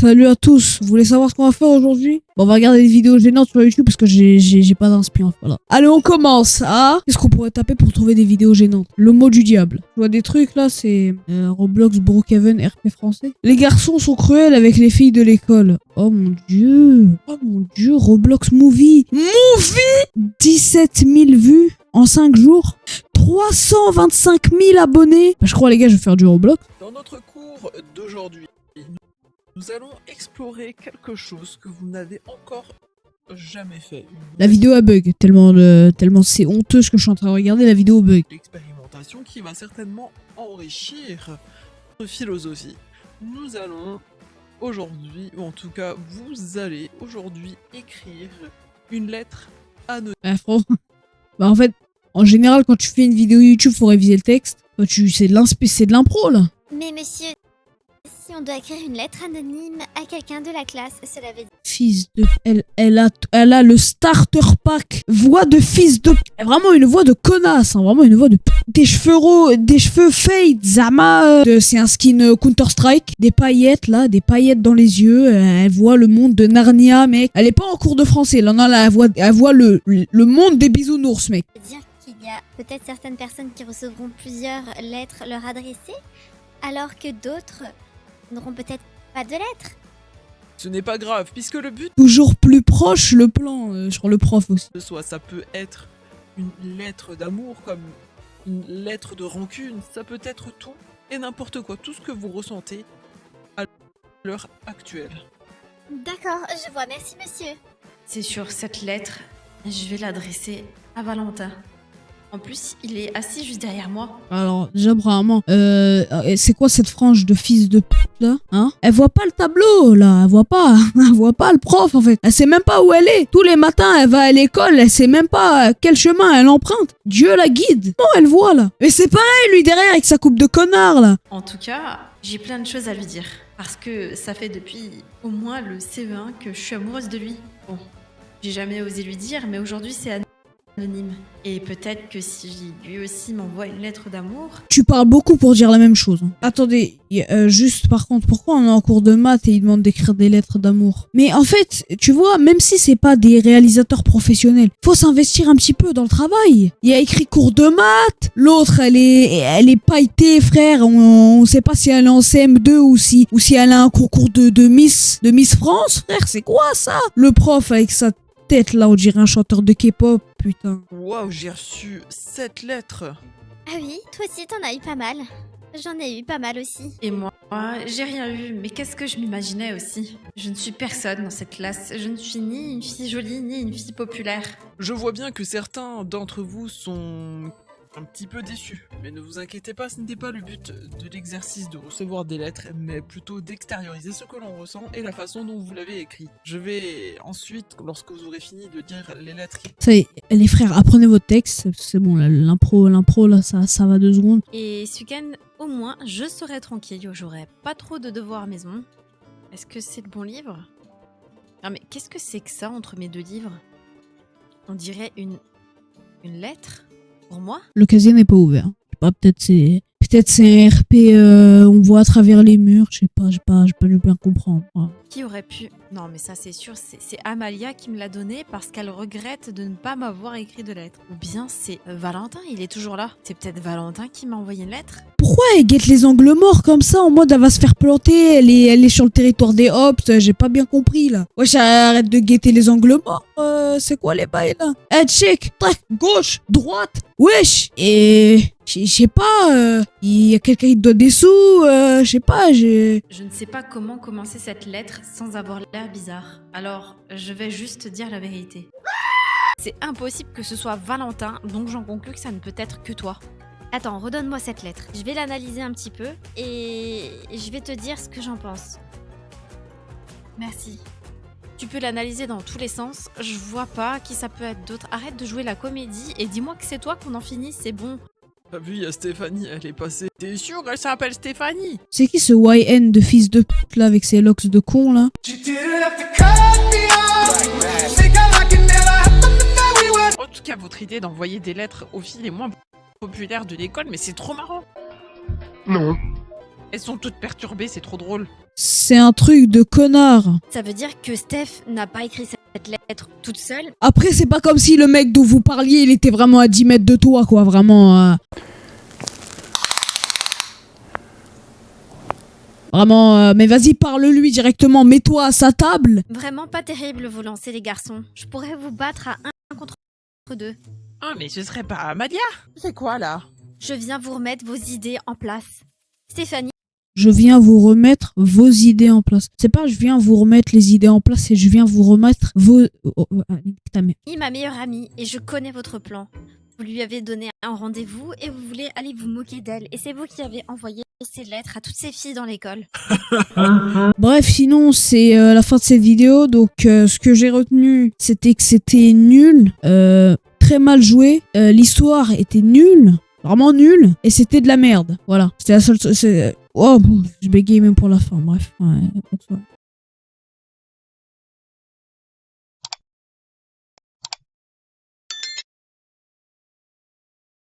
Salut à tous, vous voulez savoir ce qu'on va faire aujourd'hui? Bon, on va regarder des vidéos gênantes sur YouTube parce que j'ai pas d'inspiration. Voilà. Allez, on commence. Qu'est-ce qu'on pourrait taper pour trouver des vidéos gênantes? Le mot du diable. Je vois des trucs là, c'est Roblox, Brookhaven, RP français. Les garçons sont cruels avec les filles de l'école. Oh mon dieu. Oh mon dieu, Roblox Movie. 17 000 vues en 5 jours. 325 000 abonnés. Bah, je crois les gars, je vais faire du Roblox. Dans notre cours d'aujourd'hui, nous allons explorer quelque chose que vous n'avez encore jamais fait. La vidéo a bug, tellement c'est honteux ce que je suis en train de regarder, la vidéo bug. L'expérimentation qui va certainement enrichir notre philosophie. Nous allons aujourd'hui, ou en tout cas vous allez aujourd'hui écrire une lettre anonyme. Bah en fait, en général quand tu fais une vidéo YouTube, faut réviser le texte. Bah, c'est de l'impro là. Mais monsieur, si on doit écrire une lettre anonyme à quelqu'un de la classe, cela veut dire... Fils de... Elle a le starter pack. Voix de fils de... Vraiment une voix de connasse, hein, vraiment une voix de... Des cheveux fade, Zama. C'est un skin Counter-Strike. Des paillettes là, des paillettes dans les yeux. Elle voit le monde de Narnia, mec. Elle est pas en cours de français, là, non, là, elle voit le monde des bisounours, mec. Dire qu'il y a peut-être certaines personnes qui recevront plusieurs lettres leur adresser, alors que d'autres n'auront peut-être pas de lettres. Ce n'est pas grave, puisque le but Toujours plus proche le plan, sur le prof aussi. de soi, ça peut être une lettre d'amour, comme une lettre de rancune, ça peut être tout et n'importe quoi, tout ce que vous ressentez à l'heure actuelle. D'accord, je vois, merci monsieur. C'est sûr, cette lettre, je vais l'adresser à Valentin. En plus, il est assis juste derrière moi. Alors, déjà, premièrement, c'est quoi cette frange de fils de pute, là, hein? Elle voit pas le tableau, là, elle voit pas le prof, en fait. Elle sait même pas où elle est. Tous les matins, elle va à l'école, elle sait même pas quel chemin elle emprunte. Dieu la guide. Comment elle voit, là? Mais c'est pareil, lui, derrière, avec sa coupe de connard, là. En tout cas, j'ai plein de choses à lui dire. Parce que ça fait depuis au moins le CE1 que je suis amoureuse de lui. Bon, j'ai jamais osé lui dire, mais aujourd'hui, c'est anonyme. Et peut-être que si lui aussi m'envoie une lettre d'amour... Tu parles beaucoup pour dire la même chose. Hein. Attendez, juste par contre, pourquoi on est en cours de maths et il demande d'écrire des lettres d'amour? Mais en fait, tu vois, même si c'est pas des réalisateurs professionnels, faut s'investir un petit peu dans le travail. Il y a écrit cours de maths, l'autre elle est pailletée, frère, on sait pas si elle est en CM2 ou si elle a un concours de Miss France, frère, c'est quoi ça? Le prof avec sa tête là, on dirait un chanteur de K-pop, putain. Waouh, j'ai reçu 7 lettres. Ah oui, toi aussi t'en as eu pas mal. J'en ai eu pas mal aussi. Et moi, j'ai rien eu, mais qu'est-ce que je m'imaginais aussi? Je ne suis personne dans cette classe. Je ne suis ni une fille jolie, ni une fille populaire. Je vois bien que certains d'entre vous sont un petit peu déçus. Mais ne vous inquiétez pas, ce n'était pas le but de l'exercice de recevoir des lettres, mais plutôt d'extérioriser ce que l'on ressent et la façon dont vous l'avez écrit. Je vais ensuite, lorsque vous aurez fini de dire les lettres... Ça y est, les frères, apprenez votre texte, c'est bon, l'impro là, ça va 2 secondes. Et ce week-end, au moins, je serai tranquille. J'aurai pas trop de devoirs à maison. Est-ce que c'est le bon livre? Non mais qu'est-ce que c'est que ça entre mes 2 livres? On dirait une lettre pour moi? Le casier n'est pas ouvert. Je sais pas, peut-être c'est un RP, on voit à travers les murs, je sais pas, j'ai pas dû bien comprendre. Voilà. Qui aurait pu... Non mais ça c'est sûr, c'est Amalia qui me l'a donné parce qu'elle regrette de ne pas m'avoir écrit de lettre. Ou bien c'est Valentin, il est toujours là. C'est peut-être Valentin qui m'a envoyé une lettre. Pourquoi elle guette les angles morts comme ça, en mode elle va se faire planter, elle est sur le territoire des hops, j'ai pas bien compris là. Wesh, arrête de guetter les angles morts, c'est quoi les bails là? Check, gauche, droite, wesh. Et... Je sais pas, il y a quelqu'un qui te doit des sous, je sais pas, Je ne sais pas comment commencer cette lettre sans avoir l'air bizarre. Alors, je vais juste dire la vérité. C'est impossible que ce soit Valentin, donc j'en conclus que ça ne peut être que toi. Attends, redonne-moi cette lettre. Je vais l'analyser un petit peu et je vais te dire ce que j'en pense. Merci. Tu peux l'analyser dans tous les sens, je vois pas qui ça peut être d'autre. Arrête de jouer la comédie et dis-moi que c'est toi qu'on en finit, c'est bon. T'as vu, il y a Stéphanie, elle est passée. T'es sûr, elle s'appelle Stéphanie? C'est qui ce YN de fils de pute là avec ses locks de con là? En tout cas, votre idée d'envoyer des lettres aux filles les moins populaires de l'école, mais c'est trop marrant. Non. Elles sont toutes perturbées, c'est trop drôle. C'est un truc de connard. Ça veut dire que Steph n'a pas écrit cette lettre toute seule. Après, c'est pas comme si le mec dont vous parliez, il était vraiment à 10 mètres de toi, quoi, vraiment. Vraiment, mais vas-y, parle-lui directement, mets-toi à sa table. Vraiment pas terrible vous lancer les garçons. Je pourrais vous battre à 1 contre 2. Ah, mais ce serait pas Amalia? C'est quoi, là? Je viens vous remettre vos idées en place. Stéphanie, Je viens vous remettre vos idées en place. C'est pas je viens vous remettre les idées en place, c'est je viens vous remettre vos... ta mère. ma meilleure amie, et je connais votre plan. Vous lui avez donné un rendez-vous et vous voulez aller vous moquer d'elle. Et c'est vous qui avez envoyé ces lettres à toutes ces filles dans l'école. Bref, sinon, c'est la fin de cette vidéo. Donc, ce que j'ai retenu, c'était que c'était nul. Très mal joué. L'histoire était nulle. Vraiment nulle. Et c'était de la merde. Voilà. C'était la seule... Oh, je bégaye même pour la fin. Bref. Ouais,